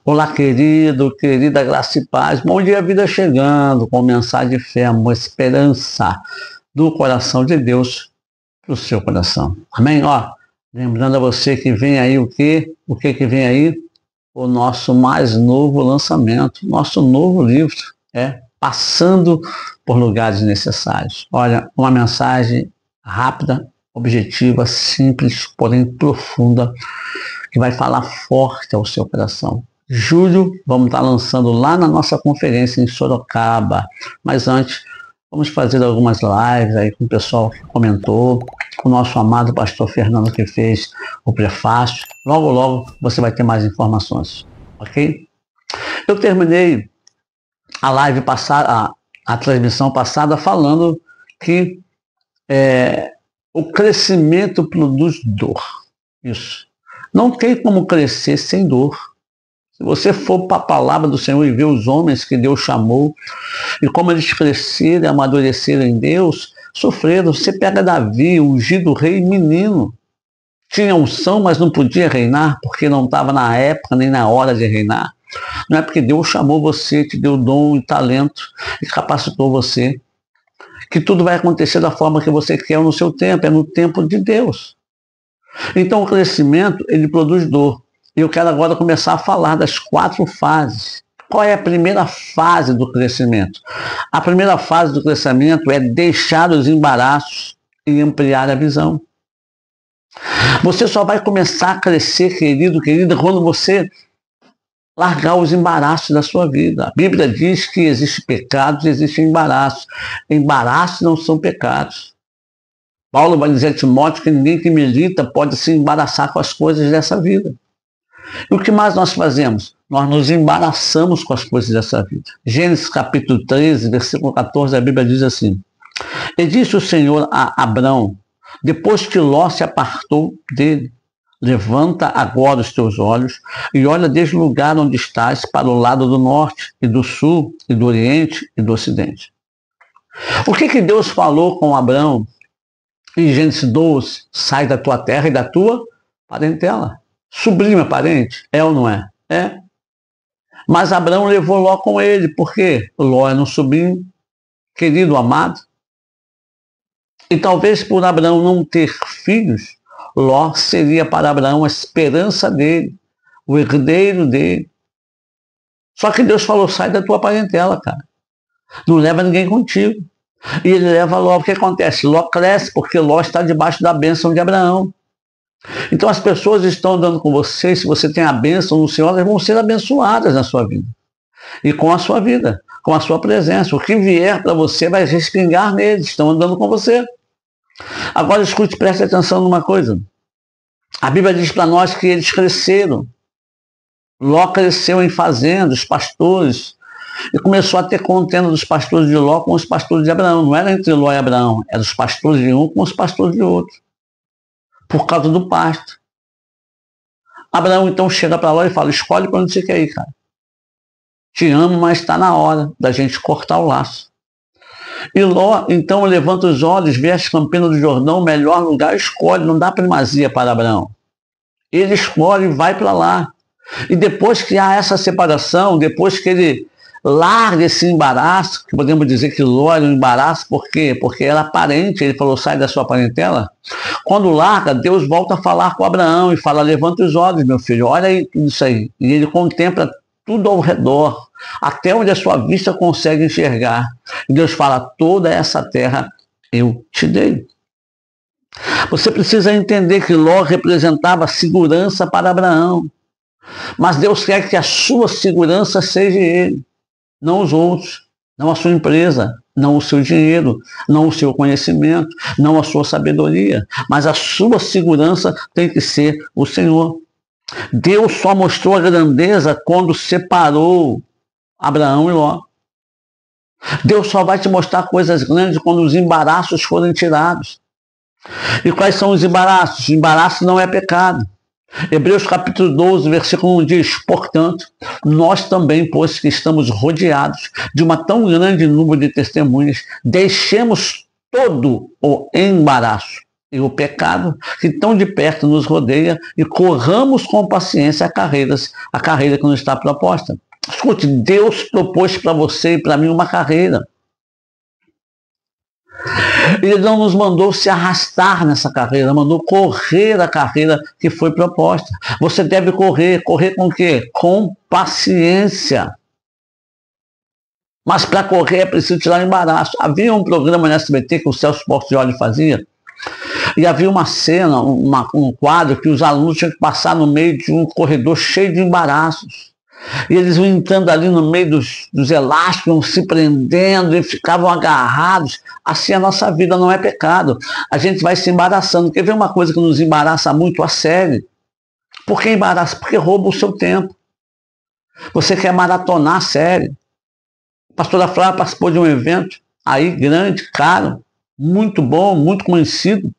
Olá, querido, querida, graça e paz. Bom dia, vida chegando, com mensagem de fé, amor, esperança do coração de Deus para o seu coração. Amém? Ó, lembrando a você que vem aí o quê? O que que vem aí? O nosso mais novo lançamento, nosso novo livro, Passando por Lugares Necessários. Olha, uma mensagem rápida, objetiva, simples, porém profunda, que vai falar forte ao seu coração. Julho, vamos estar lançando lá na nossa conferência em Sorocaba. Mas antes, vamos fazer algumas lives aí com o pessoal que comentou, com o nosso amado pastor Fernando que fez o prefácio. Logo, logo você vai ter mais informações, ok? Eu terminei a live passada, a transmissão passada, falando que o crescimento produz dor. Isso. Não tem como crescer sem dor. Se você for para a palavra do Senhor e ver os homens que Deus chamou e como eles cresceram e amadureceram em Deus, sofreram. Você pega Davi, ungido rei menino. Tinha unção, mas não podia reinar porque não estava na época nem na hora de reinar. Não é porque Deus chamou você, te deu dom e talento e capacitou você, que tudo vai acontecer da forma que você quer no seu tempo, é no tempo de Deus. Então o crescimento, ele produz dor. E eu quero agora começar a falar das 4 fases. Qual é a primeira fase do crescimento? A primeira fase do crescimento é deixar os embaraços e ampliar a visão. Você só vai começar a crescer, querido, querida, quando você largar os embaraços da sua vida. A Bíblia diz que existem pecados e existem embaraços. Embaraços não são pecados. Paulo vai dizer a Timóteo que ninguém que milita pode se embaraçar com as coisas dessa vida. E o que mais nós fazemos? Nós nos embaraçamos com as coisas dessa vida. Gênesis capítulo 13, versículo 14, a Bíblia diz assim: E disse o Senhor a Abrão, depois que Ló se apartou dele: Levanta agora os teus olhos e olha desde o lugar onde estás para o lado do norte e do sul e do oriente e do ocidente. O que Deus falou com Abrão em Gênesis 12? Sai da tua terra e da tua parentela. Sobrinho é parente? É ou não é? É. Mas Abrão levou Ló com ele. Por quê? Ló era um sobrinho querido, amado. E talvez por Abrão não ter filhos, Ló seria para Abraão a esperança dele, o herdeiro dele. Só que Deus falou: sai da tua parentela, cara. Não leva ninguém contigo. E ele leva Ló. O que acontece? Ló cresce porque Ló está debaixo da bênção de Abraão. Então as pessoas estão andando com você, se você tem a bênção no Senhor, elas vão ser abençoadas na sua vida. E com a sua vida, com a sua presença. O que vier para você vai respingar neles, estão andando com você. Agora escute, preste atenção numa coisa. A Bíblia diz para nós que eles cresceram. Ló cresceu em fazendas, pastores, e começou a ter contenda dos pastores de Ló com os pastores de Abraão. Não era entre Ló e Abraão, eram os pastores de um com os pastores de outro, por causa do pasto. Abraão então chega para Ló e fala: escolhe para onde você quer ir, cara. Te amo, mas está na hora da gente cortar o laço. E Ló então levanta os olhos, vê as campinas do Jordão, o melhor lugar, escolhe, não dá primazia para Abraão. Ele escolhe e vai para lá. E depois que há essa separação, depois que ele larga esse embaraço, que podemos dizer que Ló era um embaraço, por quê? Porque era parente, ele falou: sai da sua parentela. Quando larga, Deus volta a falar com Abraão e fala: levanta os olhos, meu filho, olha aí tudo isso aí. E ele contempla tudo ao redor, até onde a sua vista consegue enxergar. E Deus fala: toda essa terra eu te dei. Você precisa entender que Ló representava segurança para Abraão. Mas Deus quer que a sua segurança seja ele, não os outros, não a sua empresa, não o seu dinheiro, não o seu conhecimento, não a sua sabedoria. Mas a sua segurança tem que ser o Senhor. Deus só mostrou a grandeza quando separou Abraão e Ló. Deus só vai te mostrar coisas grandes quando os embaraços forem tirados. E quais são os embaraços? Embaraço não é pecado. Hebreus capítulo 12, versículo 1 diz: portanto, nós também, pois que estamos rodeados de uma tão grande número de testemunhas, deixemos todo o embaraço e o pecado que tão de perto nos rodeia e corramos com paciência a carreira que nos está proposta. Escute, Deus propôs para você e para mim uma carreira. Ele não nos mandou se arrastar nessa carreira, mandou correr a carreira que foi proposta. Você deve correr com o quê? Com paciência. Mas para correr é preciso tirar o embaraço. Havia um programa na SBT que o Celso Portiolli fazia, e havia uma cena, um quadro que os alunos tinham que passar no meio de um corredor cheio de embaraços. E eles iam entrando ali no meio dos elásticos, se prendendo e ficavam agarrados. Assim a nossa vida não é pecado. A gente vai se embaraçando. Quer ver uma coisa que nos embaraça muito? A série. Por que embaraça? Porque rouba o seu tempo. Você quer maratonar a série. A pastora Flávia participou de um evento aí grande, caro, muito bom, muito conhecido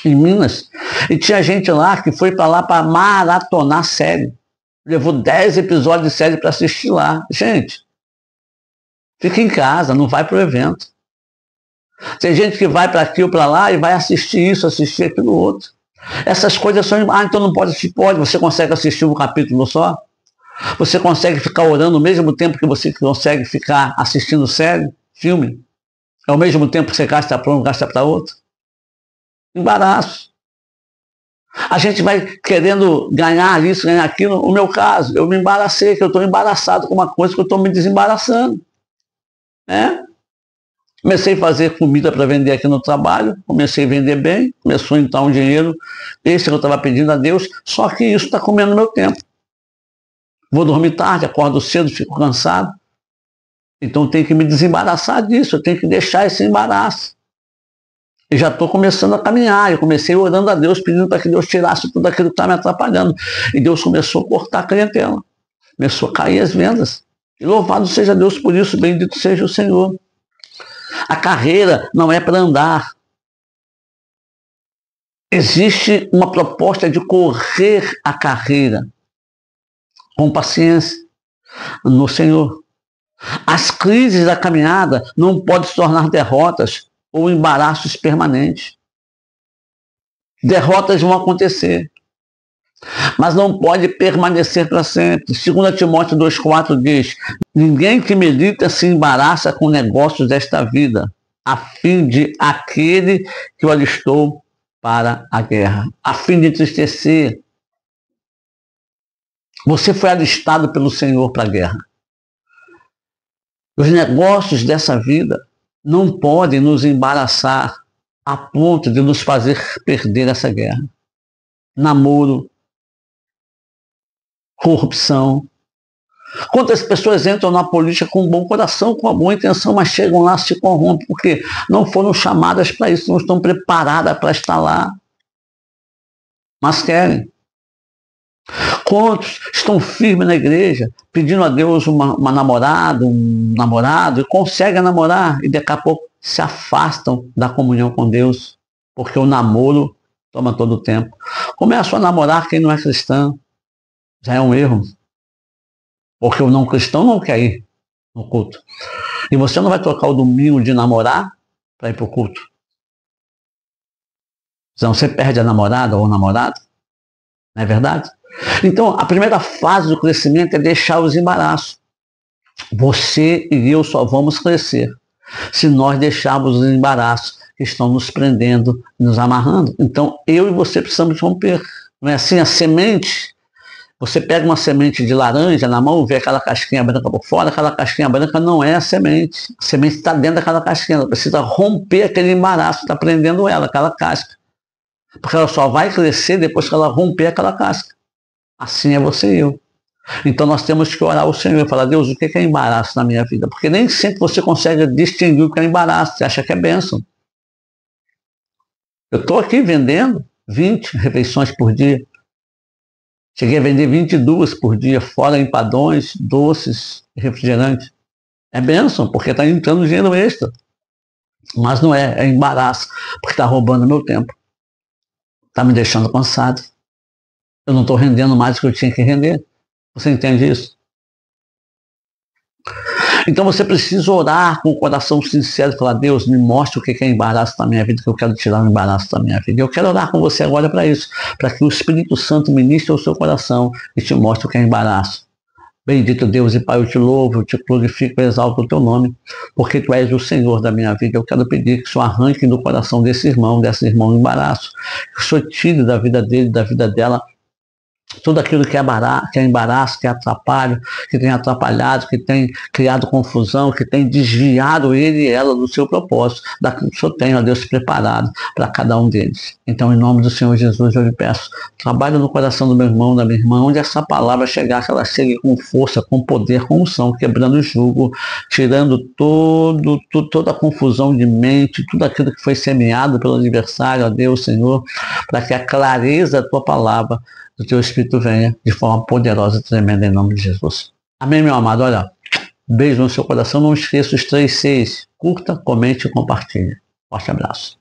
em Minas. E tinha gente lá que foi para lá para maratonar a série. Levou 10 episódios de série para assistir lá. Gente, fica em casa, não vai para o evento. Tem gente que vai para aqui ou para lá e vai assistir isso, assistir aquilo outro. Essas coisas são... Ah, então não pode assistir? Pode. Você consegue assistir um capítulo só? Você consegue ficar orando ao mesmo tempo que você consegue ficar assistindo série, filme? Ao mesmo tempo que você gasta para um, gasta para outro? Embaraço. A gente vai querendo ganhar isso, ganhar aquilo. No meu caso, eu me embaracei, que eu estou embaraçado com uma coisa que eu estou me desembaraçando. Né? Comecei a fazer comida para vender aqui no trabalho, comecei a vender bem, começou a entrar um dinheiro, esse que eu estava pedindo a Deus, só que isso está comendo meu tempo. Vou dormir tarde, acordo cedo, fico cansado. Então eu tenho que me desembaraçar disso, eu tenho que deixar esse embaraço. E já estou começando a caminhar, eu comecei orando a Deus, pedindo para que Deus tirasse tudo aquilo que está me atrapalhando. E Deus começou a cortar a clientela, começou a cair as vendas. E louvado seja Deus por isso, bendito seja o Senhor. A carreira não é para andar. Existe uma proposta de correr a carreira com paciência no Senhor. As crises da caminhada não podem se tornar derrotas ou embaraços permanentes. Derrotas vão acontecer, mas não pode permanecer para sempre. 2 Timóteo 2,4 diz: ninguém que medita se embaraça com negócios desta vida, a fim de aquele que o alistou para a guerra, a fim de entristecer. Você foi alistado pelo Senhor para a guerra. Os negócios dessa vida não podem nos embaraçar a ponto de nos fazer perder essa guerra. Namoro, corrupção. Quantas pessoas entram na política com um bom coração, com uma boa intenção, mas chegam lá e se corrompem, porque não foram chamadas para isso, não estão preparadas para estar lá. Mas querem. Quantos estão firmes na igreja, pedindo a Deus uma namorada, um namorado, e conseguem namorar, e daqui a pouco se afastam da comunhão com Deus, porque o namoro toma todo o tempo. Começam a namorar quem não é cristão, já é um erro, porque o não cristão não quer ir no culto. E você não vai trocar o domingo de namorar para ir para o culto. Então você perde a namorada ou o namorado, não é verdade? Então, a primeira fase do crescimento é deixar os embaraços. Você e eu só vamos crescer se nós deixarmos os embaraços que estão nos prendendo, nos amarrando. Então, eu e você precisamos romper. Não é assim? A semente, você pega uma semente de laranja na mão, vê aquela casquinha branca por fora, aquela casquinha branca não é a semente. A semente está dentro daquela casquinha, ela precisa romper aquele embaraço que está prendendo ela, aquela casca. Porque ela só vai crescer depois que ela romper aquela casca. Assim é você e eu. Então nós temos que orar ao Senhor e falar: Deus, o que é embaraço na minha vida? Porque nem sempre você consegue distinguir o que é embaraço. Você acha que é bênção. Eu estou aqui vendendo 20 refeições por dia. Cheguei a vender 22 por dia, fora empadões, doces, refrigerantes. É bênção, porque está entrando dinheiro extra. Mas não é embaraço, porque está roubando meu tempo. Está me deixando cansado. Eu não estou rendendo mais do que eu tinha que render. Você entende isso? Então você precisa orar com o coração sincero e falar: Deus, me mostre o que é embaraço da minha vida, que eu quero tirar o embaraço da minha vida. Eu quero orar com você agora para isso, para que o Espírito Santo ministre ao seu coração e te mostre o que é embaraço. Bendito Deus e Pai, eu te louvo, eu te glorifico, eu exalto o teu nome, porque tu és o Senhor da minha vida. Eu quero pedir que o Senhor arranque do coração desse irmão o embaraço, que o Senhor tire da vida dele, da vida dela, tudo aquilo que é embaraço, que é atrapalho, que tem atrapalhado, que tem criado confusão, que tem desviado ele e ela do seu propósito, daquilo que o Senhor tem, ó Deus, preparado para cada um deles. Então, em nome do Senhor Jesus, eu lhe peço, trabalhe no coração do meu irmão, da minha irmã, onde essa palavra chegar, que ela chegue com força, com poder, com unção, quebrando o jugo, tirando toda a confusão de mente, tudo aquilo que foi semeado pelo adversário, ó Deus, Senhor, para que a clareza da tua palavra, do teu Espírito venha de forma poderosa e tremenda em nome de Jesus. Amém, meu amado? Olha, beijo no seu coração. Não esqueça os 3 Cs. Curta, comente e compartilhe. Forte abraço.